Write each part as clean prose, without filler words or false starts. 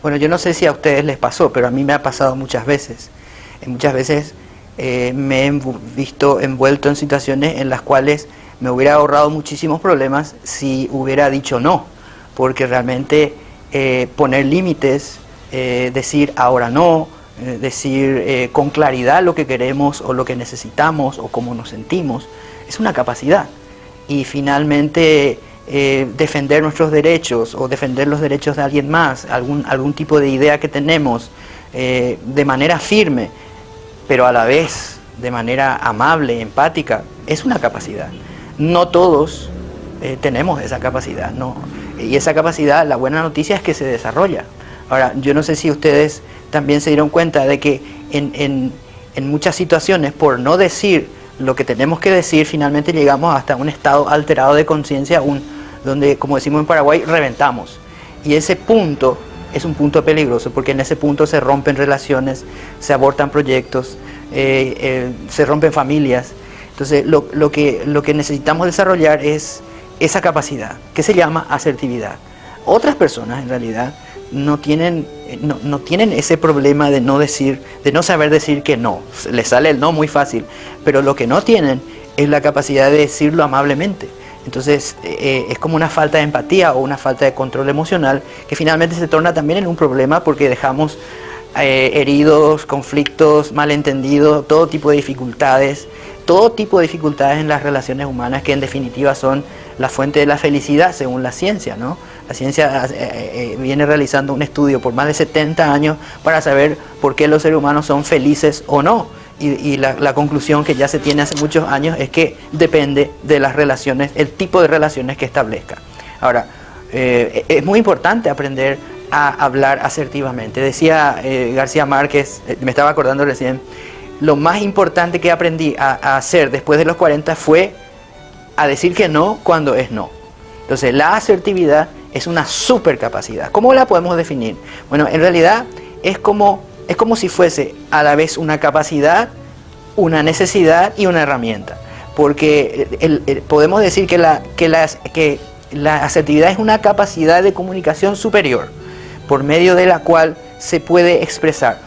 Bueno, yo no sé si a ustedes les pasó, pero a mí me ha pasado muchas veces. Muchas veces me he visto envuelto en situaciones en las cuales me hubiera ahorrado muchísimos problemas si hubiera dicho no, porque realmente poner límites, decir ahora no, decir con claridad lo que queremos o lo que necesitamos o cómo nos sentimos, es una capacidad. Y finalmente defender nuestros derechos o defender los derechos de alguien más, algún tipo de idea que tenemos de manera firme, pero a la vez de manera amable, empática, es una capacidad. No todos tenemos esa capacidad, ¿no? Y esa capacidad, la buena noticia es que se desarrolla. Ahora, yo no sé si ustedes también se dieron cuenta de que en muchas situaciones, por no decir lo que tenemos que decir, finalmente llegamos hasta un estado alterado de conciencia, donde, como decimos en Paraguay, reventamos. Y ese punto es un punto peligroso, porque en ese punto se rompen relaciones, se abortan proyectos, se rompen familias. Entonces, lo que necesitamos desarrollar es esa capacidad, que se llama asertividad. Otras personas, en realidad, no tienen ese problema de no saber decir que no. Les sale el no muy fácil, pero lo que no tienen es la capacidad de decirlo amablemente. Entonces es como una falta de empatía o una falta de control emocional que finalmente se torna también en un problema, porque dejamos heridos, conflictos, malentendidos, todo tipo de dificultades en las relaciones humanas, que en definitiva son la fuente de la felicidad según la ciencia, ¿no? La ciencia viene realizando un estudio por más de 70 años para saber por qué los seres humanos son felices o no. Y la conclusión que ya se tiene hace muchos años es que depende de las relaciones, el tipo de relaciones que establezca. Ahora, es muy importante aprender a hablar asertivamente. Decía García Márquez, me estaba acordando recién, lo más importante que aprendí a hacer después de los 40 fue a decir que no cuando es no. Entonces, la asertividad es una supercapacidad. ¿Cómo la podemos definir? Bueno, en realidad es como si fuese a la vez una capacidad, una necesidad y una herramienta. Porque podemos decir que la asertividad es una capacidad de comunicación superior, por medio de la cual se puede expresar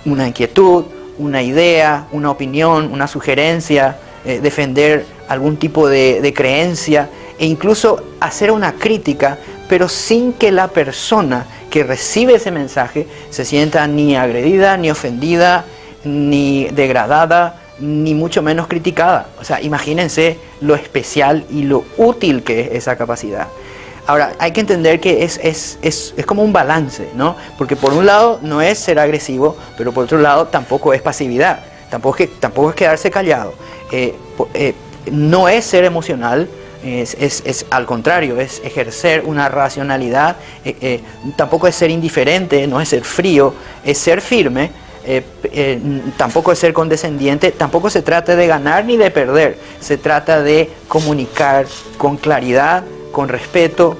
una inquietud, una idea, una opinión, una sugerencia, defender algún tipo de creencia, e incluso hacer una crítica, pero sin que la persona que recibe ese mensaje se sienta ni agredida, ni ofendida, ni degradada, ni mucho menos criticada. O sea, imagínense lo especial y lo útil que es esa capacidad. Ahora, hay que entender que es como un balance, ¿no? Porque por un lado no es ser agresivo, pero por otro lado tampoco es pasividad, tampoco es quedarse callado. No es ser emocional, es al contrario, es ejercer una racionalidad. Tampoco es ser indiferente, no es ser frío, es ser firme. Tampoco es ser condescendiente, tampoco se trata de ganar ni de perder, se trata de comunicar con claridad, con respeto,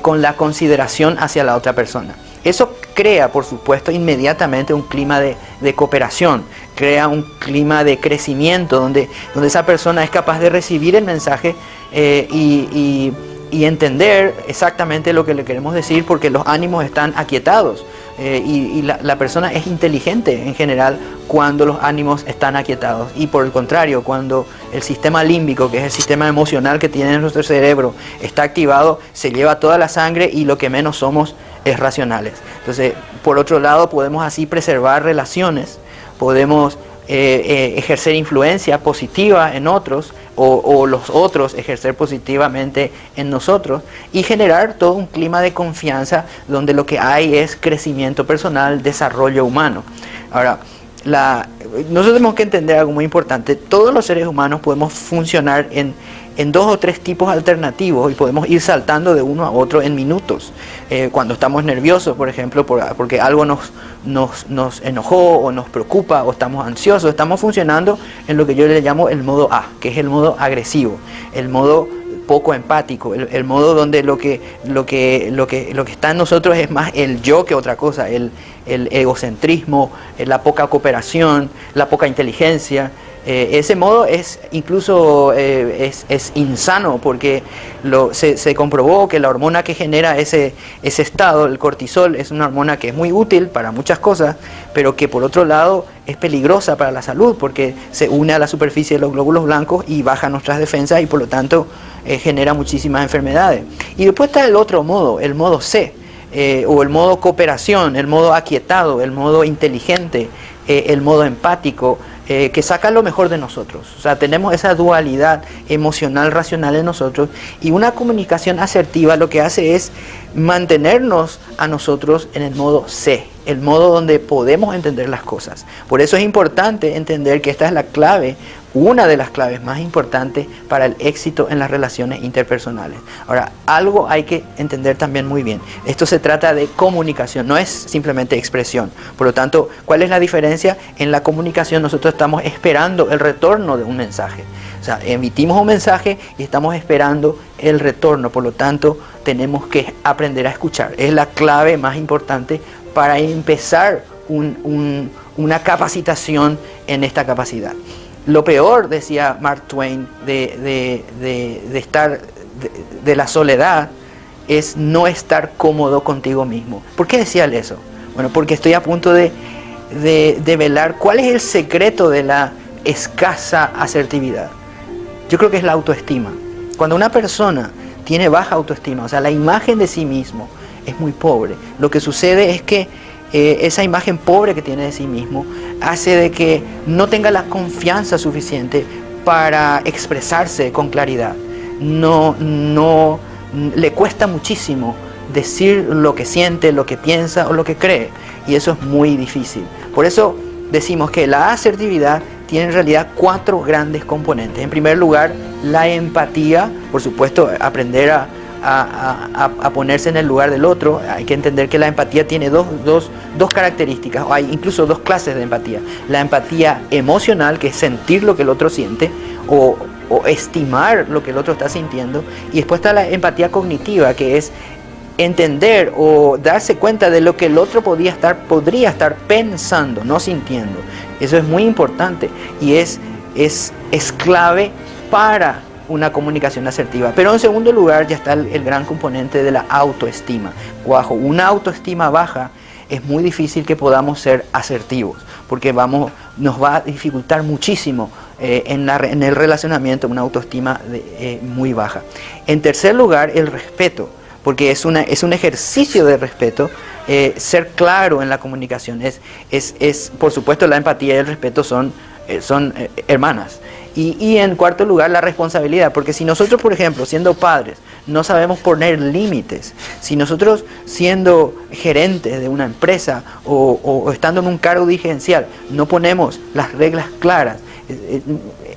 con la consideración hacia la otra persona. Eso crea, por supuesto, inmediatamente un clima de cooperación, crea un clima de crecimiento donde esa persona es capaz de recibir el mensaje y entender exactamente lo que le queremos decir, porque los ánimos están aquietados. Y la persona es inteligente en general cuando los ánimos están aquietados, y por el contrario, cuando el sistema límbico, que es el sistema emocional que tiene nuestro cerebro, está activado, se lleva toda la sangre y lo que menos somos es racionales. Entonces, por otro lado, podemos así preservar relaciones, podemos ejercer influencia positiva en otros, o los otros ejercer positivamente en nosotros, y generar todo un clima de confianza donde lo que hay es crecimiento personal, desarrollo humano. Ahora, nosotros tenemos que entender algo muy importante. Todos los seres humanos podemos funcionar en dos o tres tipos alternativos, y podemos ir saltando de uno a otro en minutos. Cuando estamos nerviosos, por ejemplo, porque algo nos enojó o nos preocupa, o estamos ansiosos, estamos funcionando en lo que yo le llamo el modo A, que es el modo agresivo, el modo poco empático, el modo donde lo que está en nosotros es más el yo que otra cosa, el egocentrismo, la poca cooperación, la poca inteligencia. Ese modo es incluso es insano porque se comprobó que la hormona que genera ese estado, el cortisol, es una hormona que es muy útil para muchas cosas, pero que por otro lado es peligrosa para la salud porque se une a la superficie de los glóbulos blancos y baja nuestras defensas y por lo tanto genera muchísimas enfermedades. Y después está el otro modo, el modo C, o el modo cooperación, el modo aquietado, el modo inteligente, el modo empático, que saca lo mejor de nosotros. O sea, tenemos esa dualidad emocional, racional en nosotros, y una comunicación asertiva lo que hace es mantenernos a nosotros en el modo C, el modo donde podemos entender las cosas. Por eso es importante entender que esta es la clave, una de las claves más importantes para el éxito en las relaciones interpersonales. Ahora, algo hay que entender también muy bien. Esto se trata de comunicación, no es simplemente expresión. Por lo tanto, ¿cuál es la diferencia? En la comunicación nosotros estamos esperando el retorno de un mensaje. O sea, emitimos un mensaje y estamos esperando el retorno. Por lo tanto, tenemos que aprender a escuchar. Es la clave más importante para empezar una capacitación en esta capacidad. Lo peor, decía Mark Twain, de la soledad es no estar cómodo contigo mismo. ¿Por qué decía él eso? Bueno, porque estoy a punto de velar cuál es el secreto de la escasa asertividad. Yo creo que es la autoestima. Cuando una persona tiene baja autoestima, o sea, la imagen de sí mismo es muy pobre, lo que sucede es que esa imagen pobre que tiene de sí mismo hace de que no tenga la confianza suficiente para expresarse con claridad. No le cuesta muchísimo decir lo que siente, lo que piensa o lo que cree, y eso es muy difícil. Por eso decimos que la asertividad tiene en realidad 4 grandes componentes. En primer lugar, la empatía, por supuesto, aprender a ponerse en el lugar del otro. Hay que entender que la empatía tiene dos características, o hay incluso 2 clases de empatía. La empatía emocional, que es sentir lo que el otro siente, o estimar lo que el otro está sintiendo, y después está la empatía cognitiva, que es entender o darse cuenta de lo que el otro podría estar pensando, no sintiendo. Eso es muy importante y es clave para una comunicación asertiva. Pero en segundo lugar ya está el gran componente de la autoestima. Bajo una autoestima baja es muy difícil que podamos ser asertivos, porque nos va a dificultar muchísimo en el relacionamiento una autoestima muy baja. En tercer lugar, el respeto, porque es un ejercicio de respeto, ser claro en la comunicación. Por supuesto, la empatía y el respeto son hermanas. Y en cuarto lugar, la responsabilidad, porque si nosotros, por ejemplo, siendo padres, no sabemos poner límites, si nosotros siendo gerentes de una empresa o estando en un cargo dirigencial no ponemos las reglas claras,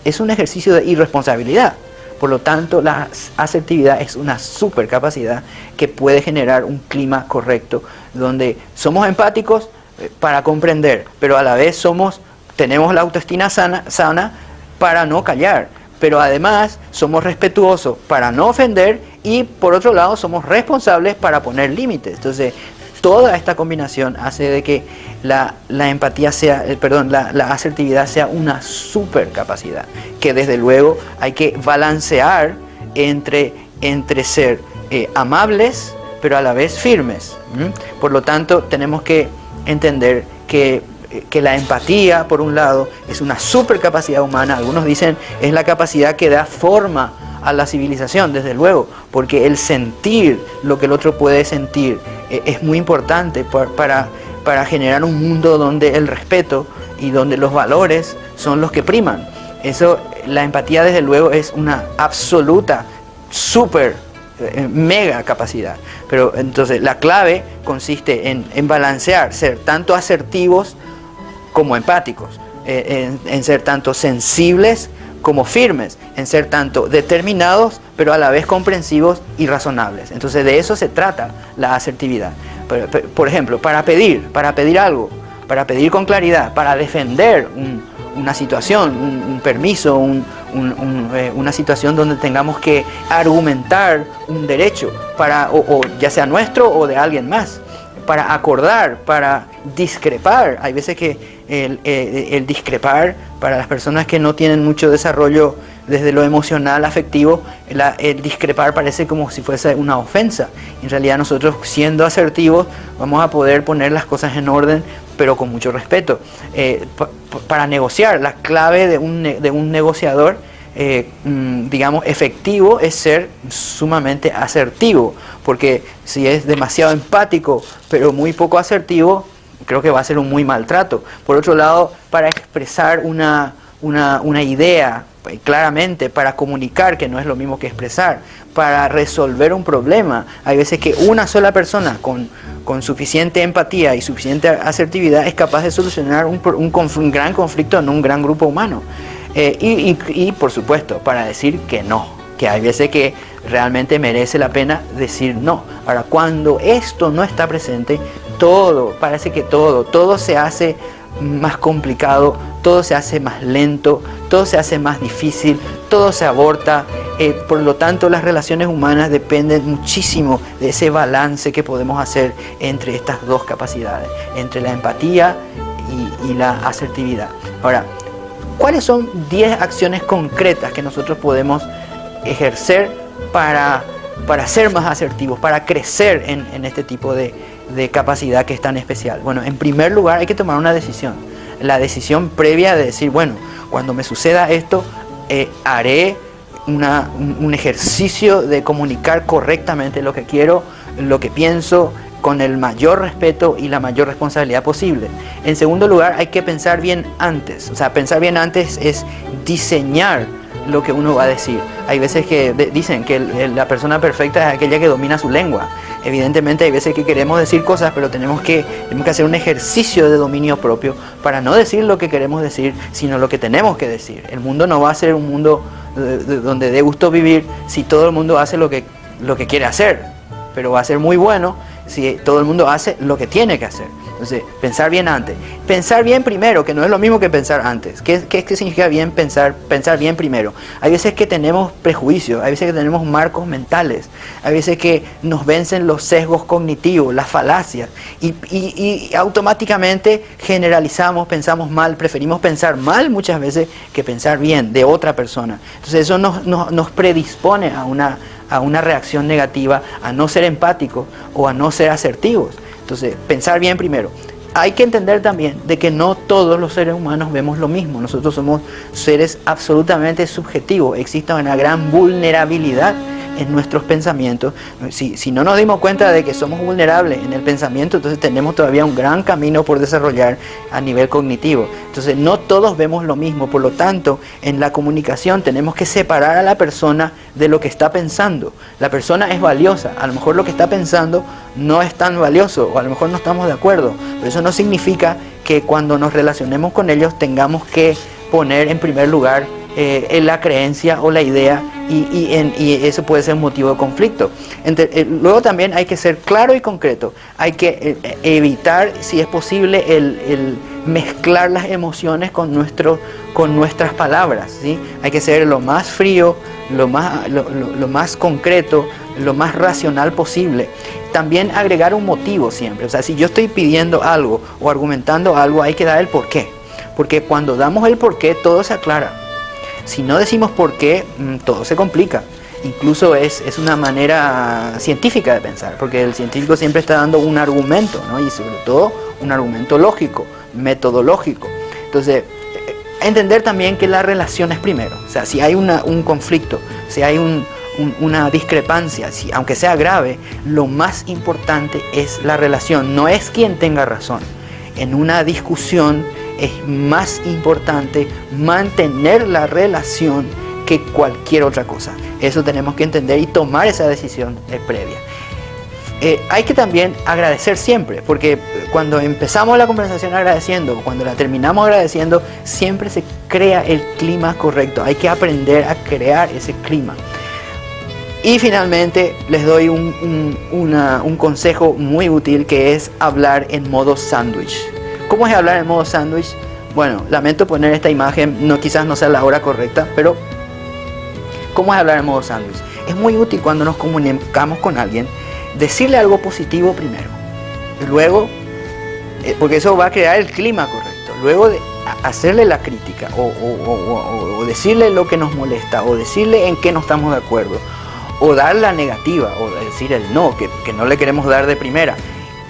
es un ejercicio de irresponsabilidad. Por lo tanto, la asertividad es una super capacidad que puede generar un clima correcto, donde somos empáticos para comprender, pero a la vez tenemos la autoestima sana para no callar, pero además somos respetuosos para no ofender y por otro lado somos responsables para poner límites. Entonces, toda esta combinación hace de que la asertividad sea una super capacidad, que desde luego hay que balancear entre ser amables, pero a la vez firmes. Por lo tanto, tenemos que entender que la empatía, por un lado, es una super capacidad humana. Algunos dicen es la capacidad que da forma a la civilización, desde luego, porque el sentir lo que el otro puede sentir es muy importante para generar un mundo donde el respeto y donde los valores son los que priman. La empatía, desde luego, es una absoluta, super, mega capacidad. Pero entonces la clave consiste en balancear, ser tanto asertivos como empáticos, en ser tanto sensibles como firmes, en ser tanto determinados pero a la vez comprensivos y razonables. Entonces de eso se trata la asertividad. Por ejemplo, para pedir algo, para pedir con claridad, para defender una situación, un permiso, una situación donde tengamos que argumentar un derecho, o ya sea nuestro o de alguien más, para acordar, para discrepar. Hay veces que el discrepar, para las personas que no tienen mucho desarrollo desde lo emocional, afectivo, el discrepar parece como si fuese una ofensa. En realidad nosotros, siendo asertivos, vamos a poder poner las cosas en orden, pero con mucho respeto. Para negociar, la clave de un negociador, digamos, efectivo, es ser sumamente asertivo, porque si es demasiado empático pero muy poco asertivo, creo que va a ser un muy mal trato. Por otro lado, para expresar una idea claramente, para comunicar, que no es lo mismo que expresar, para resolver un problema, hay veces que una sola persona con suficiente empatía y suficiente asertividad es capaz de solucionar un gran conflicto en un gran grupo humano. Y por supuesto, para decir que no, que hay veces que realmente merece la pena decir no. Ahora, cuando esto no está presente, parece que todo se hace más complicado, todo se hace más lento, todo se hace más difícil, todo se aborta. Por lo tanto, las relaciones humanas dependen muchísimo de ese balance que podemos hacer entre estas dos capacidades, entre la empatía y la asertividad. Ahora, ¿cuáles son 10 acciones concretas que nosotros podemos ejercer para ser más asertivos, para crecer en este tipo de capacidad que es tan especial? Bueno, en primer lugar hay que tomar una decisión. La decisión previa de decir, bueno, cuando me suceda esto, haré un ejercicio de comunicar correctamente lo que quiero, lo que pienso, con el mayor respeto y la mayor responsabilidad posible. En segundo lugar, hay que pensar bien antes. O sea, pensar bien antes es diseñar lo que uno va a decir. Hay veces que dicen que la persona perfecta es aquella que domina su lengua. Evidentemente hay veces que queremos decir cosas, pero tenemos que hacer un ejercicio de dominio propio para no decir lo que queremos decir, sino lo que tenemos que decir. El mundo no va a ser un mundo donde dé gusto vivir si todo el mundo hace lo que quiere hacer, pero va a ser muy bueno si todo el mundo hace lo que tiene que hacer. Entonces, pensar bien antes. Pensar bien primero, que no es lo mismo que pensar antes. ¿Qué significa bien pensar bien primero? Hay veces que tenemos prejuicios, hay veces que tenemos marcos mentales, hay veces que nos vencen los sesgos cognitivos, las falacias, y automáticamente generalizamos, pensamos mal, preferimos pensar mal muchas veces que pensar bien de otra persona. Entonces eso nos predispone a una reacción negativa, a no ser empáticos o a no ser asertivos. Entonces, pensar bien primero. Hay que entender también de que no todos los seres humanos vemos lo mismo. Nosotros somos seres absolutamente subjetivos. Existe una gran vulnerabilidad en nuestros pensamientos. Si no nos dimos cuenta de que somos vulnerables en el pensamiento, entonces tenemos todavía un gran camino por desarrollar a nivel cognitivo. Entonces no todos vemos lo mismo, por lo tanto en la comunicación tenemos que separar a la persona de lo que está pensando. La persona es valiosa, a lo mejor lo que está pensando no es tan valioso, o a lo mejor no estamos de acuerdo, pero eso no significa que cuando nos relacionemos con ellos tengamos que poner en primer lugar en la creencia o la idea, y eso puede ser un motivo de conflicto. Luego también hay que ser claro y concreto. Hay que evitar, si es posible, el mezclar las emociones con nuestras palabras, ¿sí? Hay que ser lo más frío, lo más concreto, lo más racional posible. También agregar un motivo siempre. O sea, si yo estoy pidiendo algo o argumentando algo, hay que dar el porqué. Porque cuando damos el porqué, todo se aclara. Si no decimos por qué, todo se complica. Incluso es una manera científica de pensar, porque el científico siempre está dando un argumento, ¿no? Y sobre todo un argumento lógico, metodológico. Entonces, entender también que la relación es primero. O sea, si hay un conflicto, si hay una discrepancia, aunque sea grave, lo más importante es la relación, no es quien tenga razón. En una discusión es más importante mantener la relación que cualquier otra cosa. Eso tenemos que entender y tomar esa decisión previa. Hay que también agradecer siempre, porque cuando empezamos la conversación agradeciendo, cuando la terminamos agradeciendo, siempre se crea el clima correcto. Hay que aprender a crear ese clima. Y finalmente les doy un consejo muy útil, que es hablar en modo sándwich. ¿Cómo es hablar en modo sándwich? Bueno, lamento poner esta imagen, quizás no sea la hora correcta, pero ¿cómo es hablar en modo sándwich? Es muy útil cuando nos comunicamos con alguien, decirle algo positivo primero, y luego, porque eso va a crear el clima correcto. luego de hacerle la crítica o decirle lo que nos molesta o decirle en qué no estamos de acuerdo o dar la negativa o decir el no, que no le queremos dar de primera,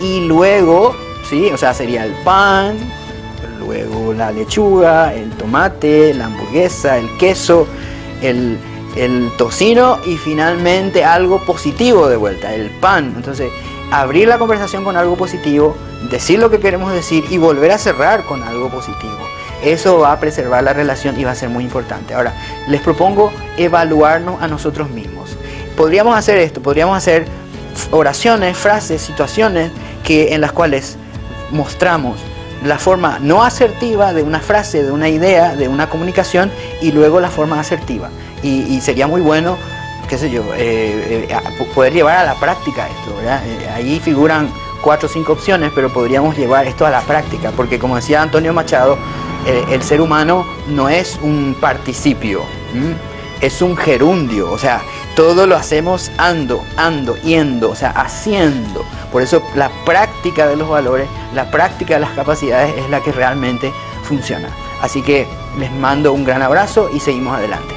y luego, ¿sí? O sea, sería el pan, luego la lechuga, el tomate, la hamburguesa, el queso, el tocino y finalmente algo positivo de vuelta, el pan. Entonces, abrir la conversación con algo positivo, decir lo que queremos decir y volver a cerrar con algo positivo. Eso va a preservar la relación y va a ser muy importante. Ahora, les propongo evaluarnos a nosotros mismos. Podríamos hacer esto, podríamos hacer oraciones, frases, situaciones en las cuales mostramos la forma no asertiva de una frase, de una idea, de una comunicación, y luego la forma asertiva. Y sería muy bueno, qué sé yo, poder llevar a la práctica esto, ¿verdad? Ahí figuran 4 o 5 opciones, pero podríamos llevar esto a la práctica, porque como decía Antonio Machado, el ser humano no es un participio, es un gerundio, o sea, todo lo hacemos ando, yendo, o sea, haciendo. Por eso la práctica de los valores, la práctica de las capacidades es la que realmente funciona. Así que les mando un gran abrazo y seguimos adelante.